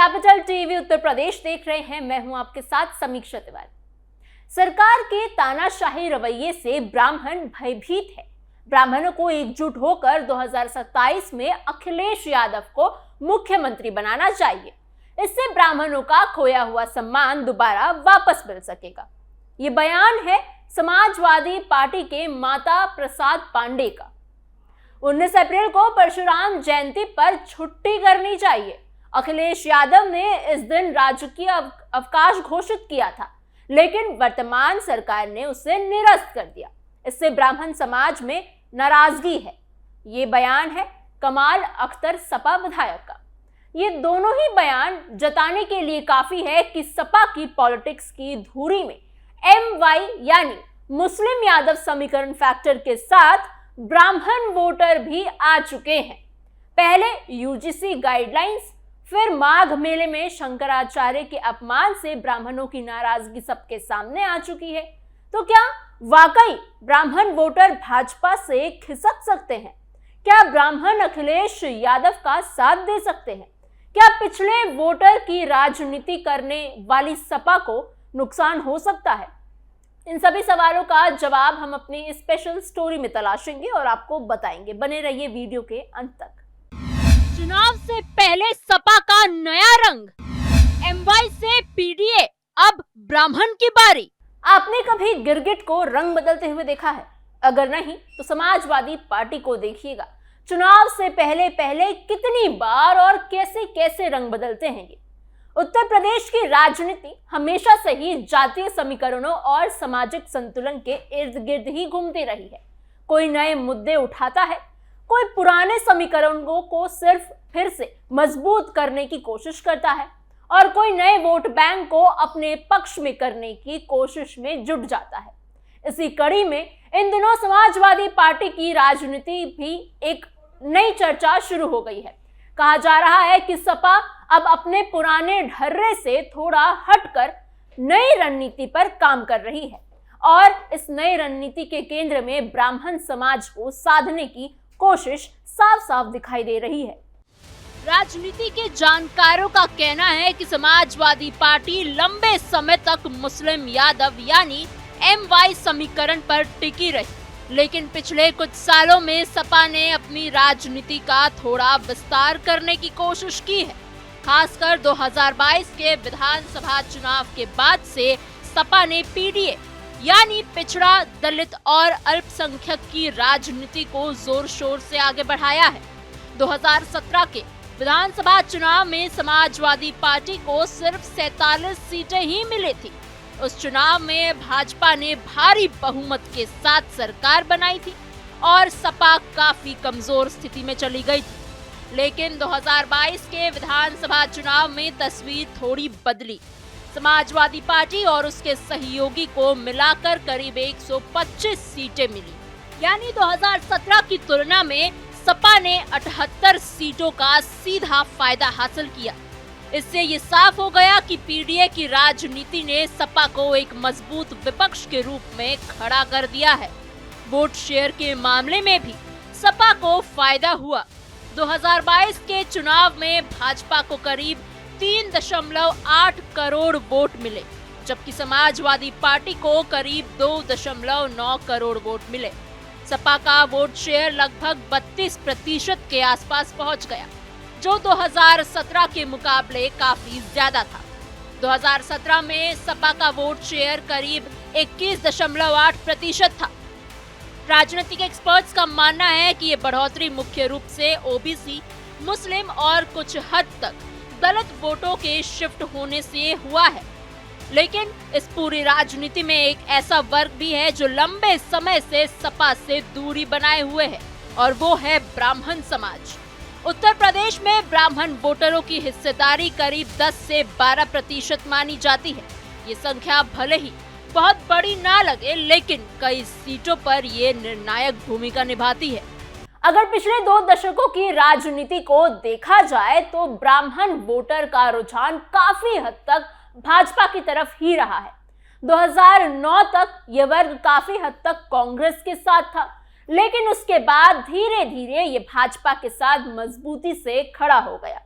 Capital TV Uttar Pradesh देख रहे हैं। मैं हूं आपके साथ समीक्षा तिवारी। सरकार के तानाशाही रवैये से ब्राह्मण भयभीत है। ब्राह्मणों को एकजुट होकर 2027 में अखिलेश यादव को मुख्यमंत्री बनाना चाहिए। इससे ब्राह्मणों का खोया हुआ सम्मान दोबारा वापस मिल सकेगा। ये बयान है समाजवादी पार्टी के माता प्रसाद पांडे का। 19 अप्रैल को परशुराम जयंती पर छुट्टी करनी चाहिए। अखिलेश यादव ने इस दिन राजकीय अवकाश घोषित किया था, लेकिन वर्तमान सरकार ने उसे निरस्त कर दिया। इससे ब्राह्मण समाज में नाराजगी है। ये बयान है कमाल अख्तर सपा विधायक का। ये दोनों ही बयान जताने के लिए काफी है कि सपा की पॉलिटिक्स की धुरी में MY यानी मुस्लिम यादव समीकरण फैक्टर के साथ ब्राह्मण वोटर भी आ चुके हैं। पहले UGC गाइडलाइंस, फिर माघ मेले में शंकराचार्य के अपमान से ब्राह्मणों की नाराजगी सबके सामने आ चुकी है। तो क्या वाकई ब्राह्मण वोटर भाजपा से खिसक सकते हैं? क्या ब्राह्मण अखिलेश यादव का साथ दे सकते हैं? क्या पिछले वोटर की राजनीति करने वाली सपा को नुकसान हो सकता है? इन सभी सवालों का जवाब हम अपनी स्पेशल स्टोरी में तलाशेंगे और आपको बताएंगे। बने रहिए वीडियो के अंत तक। चुनाव से पहले सपा का नया रंग, MY से PDA, अब ब्राह्मण की बारी। आपने कभी गिरगिट को रंग बदलते हुए देखा है? अगर नहीं तो समाजवादी पार्टी को देखिएगा। चुनाव से पहले पहले कितनी बार और कैसे कैसे रंग बदलते हैं ये। उत्तर प्रदेश की राजनीति हमेशा से ही जातीय समीकरणों और सामाजिक संतुलन के इर्द गिर्द ही घूमती रही है। कोई नए मुद्दे उठाता है, कोई पुराने समीकरणों को सिर्फ फिर से मजबूत करने की कोशिश करता है और कोई नए वोट बैंक को अपने पक्ष में करने की कोशिश में जुट जाता है। इसी कड़ी में इन दिनों समाजवादी पार्टी की राजनीति भी एक नई चर्चा शुरू हो गई है। कहा जा रहा है कि सपा अब अपने पुराने ढर्रे से थोड़ा हटकर नई रणनीति पर काम कर रही है और इस नई रणनीति के केंद्र में ब्राह्मण समाज को साधने की कोशिश साफ साफ दिखाई दे रही है। राजनीति के जानकारों का कहना है कि समाजवादी पार्टी लंबे समय तक मुस्लिम यादव यानी MY समीकरण पर टिकी रही, लेकिन पिछले कुछ सालों में सपा ने अपनी राजनीति का थोड़ा विस्तार करने की कोशिश की है। खासकर 2022 के विधानसभा चुनाव के बाद से सपा ने PDA यानी पिछड़ा, दलित और अल्पसंख्यक की राजनीति को जोर शोर से आगे बढ़ाया है। 2017 के विधानसभा चुनाव में समाजवादी पार्टी को सिर्फ 47 सीटें ही मिली थी। उस चुनाव में भाजपा ने भारी बहुमत के साथ सरकार बनाई थी और सपा काफी कमजोर स्थिति में चली गई थी। लेकिन 2022 के विधानसभा चुनाव में तस्वीर थोड़ी बदली। समाजवादी पार्टी और उसके सहयोगी को मिलाकर करीब 125 सीटें मिली, यानी 2017 की तुलना में सपा ने 78 सीटों का सीधा फायदा हासिल किया। इससे ये साफ हो गया कि PDA की राजनीति ने सपा को एक मजबूत विपक्ष के रूप में खड़ा कर दिया है। वोट शेयर के मामले में भी सपा को फायदा हुआ। 2022 के चुनाव में भाजपा को करीब 3.8 करोड़ वोट मिले, जबकि समाजवादी पार्टी को करीब 2.9 करोड़ वोट मिले। सपा का वोट शेयर लगभग 32% के आसपास पहुंच गया, जो 2017 के मुकाबले काफी ज्यादा था। 2017 में सपा का वोट शेयर करीब 21.8% था। राजनीतिक एक्सपर्ट्स का मानना है कि ये बढ़ोतरी मुख्य रूप से OBC, मुस्लिम और कुछ हद तक दलित वोटों के शिफ्ट होने से हुआ है। लेकिन इस पूरी राजनीति में एक ऐसा वर्ग भी है जो लंबे समय से सपा से दूरी बनाए हुए है, और वो है ब्राह्मण समाज। उत्तर प्रदेश में ब्राह्मण वोटरों की हिस्सेदारी करीब 10 से 12% मानी जाती है। ये संख्या भले ही बहुत बड़ी ना लगे, लेकिन कई सीटों पर ये निर्णायक भूमिका निभाती है। अगर पिछले 2 दशकों की राजनीति को देखा जाए तो ब्राह्मण वोटर का रुझान काफी हद तक भाजपा की तरफ ही रहा है। 2009 तक यह वर्ग काफी हद तक कांग्रेस के साथ था, लेकिन उसके बाद धीरे धीरे ये भाजपा के साथ मजबूती से खड़ा हो गया।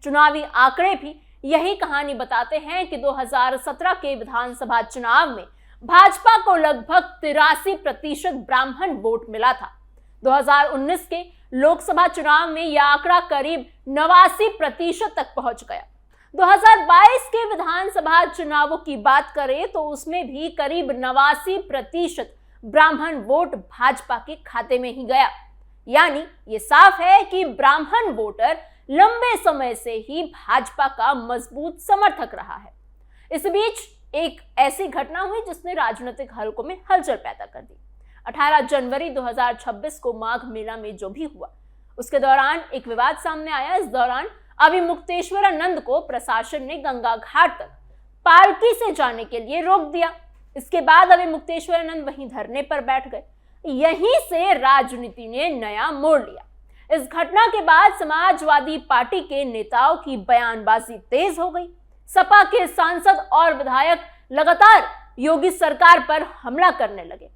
चुनावी आंकड़े भी यही कहानी बताते हैं कि 2017 के विधानसभा चुनाव में भाजपा को लगभग 83% ब्राह्मण वोट मिला था। 2019 के लोकसभा चुनाव में यह आंकड़ा करीब 89% तक पहुंच गया। 2022 के विधानसभा चुनावों की बात करें तो उसमें भी करीब 89% ब्राह्मण वोट भाजपा के खाते में ही गया। यानी ये साफ है कि ब्राह्मण वोटर लंबे समय से ही भाजपा का मजबूत समर्थक रहा है। इस बीच एक ऐसी घटना हुई जिसने राजनीतिक हलकों में हलचल पैदा कर दी। 18 जनवरी 2026 को माघ मेला में जो भी हुआ उसके दौरान एक विवाद सामने आया। इस दौरान अभिमुक्तेश्वरानंद को प्रशासन ने गंगा घाट तक पालकी से जाने के लिए रोक दिया। इसके बाद अभिमुक्तेश्वरानंद वहीं धरने पर बैठ गए। यहीं से राजनीति ने नया मोड़ लिया। इस घटना के बाद समाजवादी पार्टी के नेताओं की बयानबाजी तेज हो गई। सपा के सांसद और विधायक लगातार योगी सरकार पर हमला करने लगे।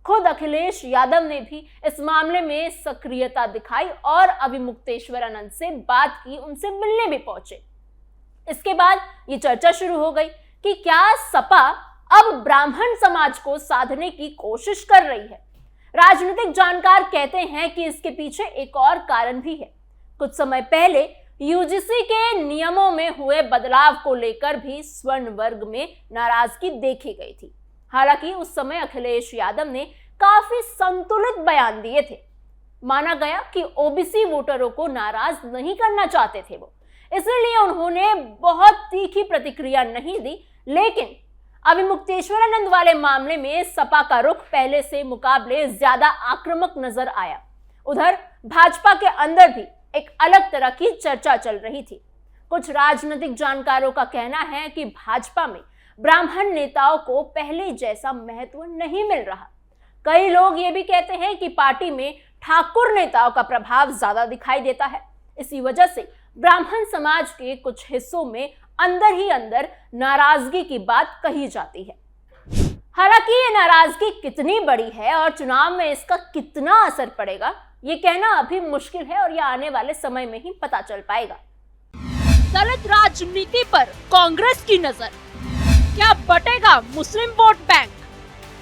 खुद अखिलेश यादव ने भी इस मामले में सक्रियता दिखाई और अभिमुक्तेश्वरानंद से बात की, उनसे मिलने भी पहुंचे। इसके बाद ये चर्चा शुरू हो गई कि क्या सपा अब ब्राह्मण समाज को साधने की कोशिश कर रही है। राजनीतिक जानकार कहते हैं कि इसके पीछे एक और कारण भी है। कुछ समय पहले यूजीसी के नियमों में हुए बदलाव को लेकर भी स्वर्ण वर्ग में नाराजगी देखी गई थी। हालांकि उस समय अखिलेश यादव ने काफी संतुलित बयान दिए थे। माना गया कि ओबीसी वोटरों को नाराज नहीं करना चाहते थे वो, इसलिए उन्होंने बहुत तीखी प्रतिक्रिया नहीं दी। लेकिन अभिमुक्तेश्वरानंद वाले मामले में सपा का रुख पहले से मुकाबले ज्यादा आक्रामक नजर आया। उधर भाजपा के अंदर भी एक अलग तरह की चर्चा चल रही थी। कुछ राजनीतिक जानकारों का कहना है कि भाजपा में ब्राह्मण नेताओं को पहले जैसा महत्व नहीं मिल रहा। कई लोग ये भी कहते हैं कि पार्टी में ठाकुर नेताओं का प्रभाव ज्यादा दिखाई देता है। इसी वजह से ब्राह्मण समाज के कुछ हिस्सों में अंदर ही अंदर नाराजगी की बात कही जाती है। हालांकि ये नाराजगी कितनी बड़ी है और चुनाव में इसका कितना असर पड़ेगा, ये कहना अभी मुश्किल है और यह आने वाले समय में ही पता चल पाएगा। दलित राजनीति पर कांग्रेस की नजर, क्या बटेगा मुस्लिम वोट बैंक?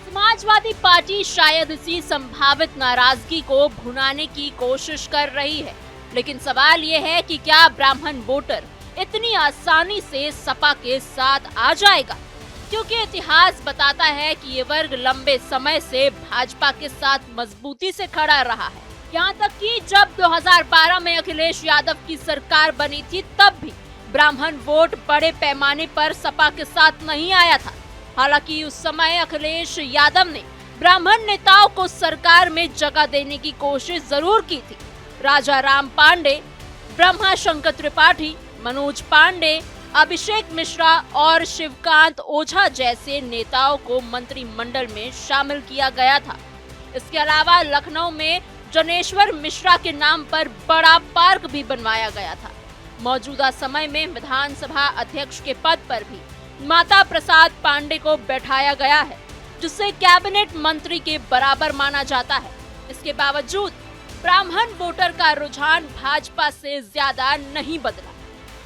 समाजवादी पार्टी शायद इसी संभावित नाराजगी को भुनाने की कोशिश कर रही है, लेकिन सवाल ये है कि क्या ब्राह्मण वोटर इतनी आसानी से सपा के साथ आ जाएगा? क्योंकि इतिहास बताता है कि ये वर्ग लंबे समय से भाजपा के साथ मजबूती से खड़ा रहा है। यहाँ तक कि जब 2012 में अखिलेश यादव की सरकार बनी थी तब भी ब्राह्मण वोट बड़े पैमाने पर सपा के साथ नहीं आया था। हालांकि उस समय अखिलेश यादव ने ब्राह्मण नेताओं को सरकार में जगह देने की कोशिश जरूर की थी। राजा राम पांडे, ब्रह्मा शंकर त्रिपाठी, मनोज पांडे, अभिषेक मिश्रा और शिवकांत ओझा जैसे नेताओं को मंत्रिमंडल में शामिल किया गया था। इसके अलावा लखनऊ में जनेश्वर मिश्रा के नाम पर बड़ा पार्क भी बनवाया गया था। मौजूदा समय में विधानसभा अध्यक्ष के पद पर भी माता प्रसाद पांडे को बैठाया गया है, जिसे कैबिनेट मंत्री के बराबर माना जाता है। इसके बावजूद ब्राह्मण वोटर का रुझान भाजपा से ज्यादा नहीं बदला।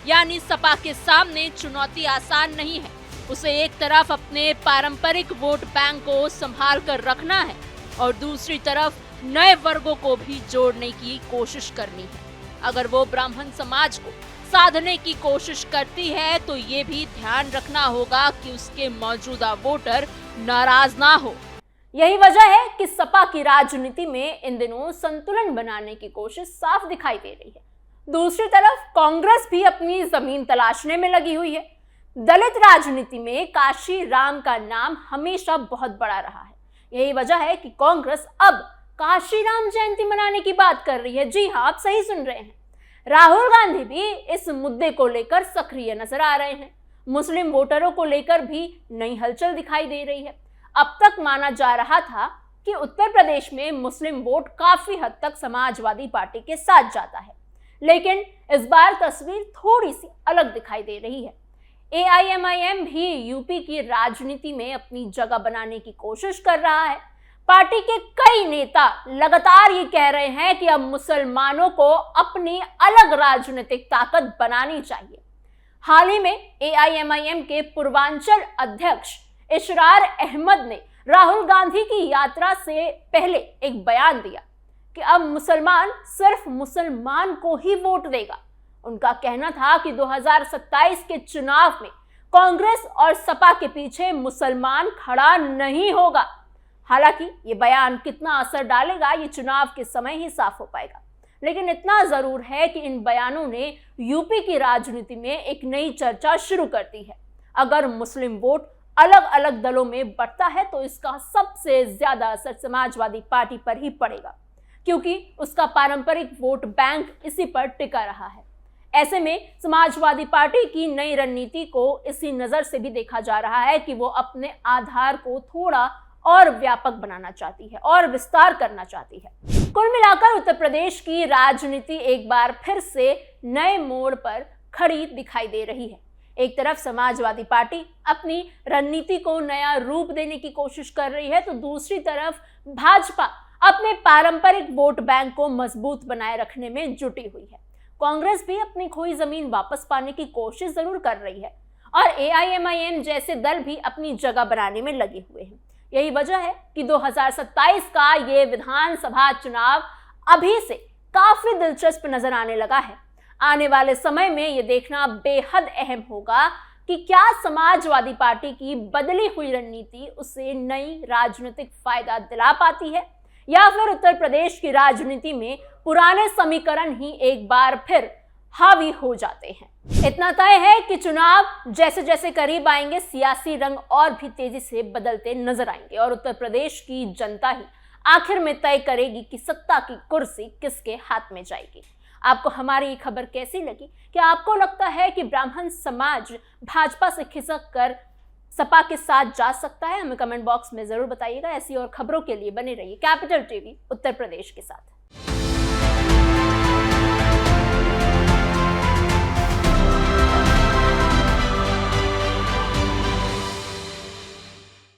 यानी सपा के सामने चुनौती आसान नहीं है। उसे एक तरफ अपने पारंपरिक वोट बैंक को संभाल कर रखना है और दूसरी तरफ नए वर्गों को भी जोड़ने की कोशिश करनी है। अगर वो ब्राह्मण समाज को साधने की कोशिश करती है तो ये भी ध्यान रखना होगा कि उसके मौजूदा वोटर नाराज ना हो। यही वजह है कि सपा की राजनीति में इन दिनों संतुलन बनाने की कोशिश साफ दिखाई दे रही है। दूसरी तरफ कांग्रेस भी अपनी जमीन तलाशने में लगी हुई है। दलित राजनीति में काशी राम का नाम हमेशा बहुत बड़ा रहा है। यही वजह है कि कांग्रेस अब काशी राम जयंती मनाने की बात कर रही है। जी हाँ, आप सही सुन रहे हैं। राहुल गांधी भी इस मुद्दे को लेकर सक्रिय नजर आ रहे हैं। मुस्लिम वोटरों को लेकर भी नई हलचल दिखाई दे रही है। अब तक माना जा रहा था कि उत्तर प्रदेश में मुस्लिम वोट काफी हद तक समाजवादी पार्टी के साथ जाता है, लेकिन इस बार तस्वीर थोड़ी सी अलग दिखाई दे रही है। AIMIM भी यूपी की राजनीति में अपनी जगह बनाने की कोशिश कर रहा है। पार्टी के कई नेता लगातार ये कह रहे हैं कि अब मुसलमानों को अपनी अलग राजनीतिक ताकत बनानी चाहिए। हाल ही में AIMIM के पूर्वांचल अध्यक्ष इशरार अहमद ने राहुल गांधी की यात्रा से पहले एक बयान दिया कि अब मुसलमान सिर्फ मुसलमान को ही वोट देगा। उनका कहना था कि 2027 के चुनाव में कांग्रेस और सपा के पीछे मुसलमान खड़ा नहीं होगा। हालांकि ये बयान कितना असर डालेगा ये चुनाव के समय ही साफ हो पाएगा, लेकिन इतना जरूर है कि इन बयानों ने यूपी की राजनीति में एक नई चर्चा शुरू कर दी है। अगर मुस्लिम वोट अलग अलग दलों में बढ़ता है तो इसका सबसे ज्यादा असर समाजवादी पार्टी पर ही पड़ेगा, क्योंकि उसका पारंपरिक वोट बैंक इसी पर टिका रहा है। ऐसे में समाजवादी पार्टी की नई रणनीति को इसी नजर से भी देखा जा रहा है कि वो अपने आधार को थोड़ा और व्यापक बनाना चाहती है और विस्तार करना चाहती है। कुल मिलाकर उत्तर प्रदेश की राजनीति एक बार फिर से नए मोड़ पर खड़ी दिखाई दे रही है। एक तरफ समाजवादी पार्टी अपनी रणनीति को नया रूप देने की कोशिश कर रही है, तो दूसरी तरफ भाजपा अपने पारंपरिक वोट बैंक को मजबूत बनाए रखने में जुटी हुई है। कांग्रेस भी अपनी खोई जमीन वापस पाने की कोशिश जरूर कर रही है और AIMIM जैसे दल भी अपनी जगह बनाने में लगे हुए हैं। यही वजह है कि 2027 का ये विधानसभा चुनाव अभी से काफी दिलचस्प नजर आने लगा है। आने वाले समय में ये देखना बेहद अहम होगा कि क्या समाजवादी पार्टी की बदली हुई रणनीति उसे नई राजनीतिक फायदा दिला पाती है, या फिर उत्तर प्रदेश की राजनीति में पुराने समीकरण ही एक बार फिर हावी हो जाते हैं। इतना तय है कि चुनाव जैसे जैसे करीब आएंगे सियासी रंग और भी तेजी से बदलते नजर आएंगे और उत्तर प्रदेश की जनता ही आखिर में तय करेगी कि सत्ता की कुर्सी किसके हाथ में जाएगी। आपको हमारी ये खबर कैसी लगी? क्या आपको लगता है कि ब्राह्मण समाज भाजपा से खिसक कर सपा के साथ जा सकता है? हमें कमेंट बॉक्स में जरूर बताइएगा। ऐसी और खबरों के लिए बने रहिए कैपिटल टीवी उत्तर प्रदेश के साथ।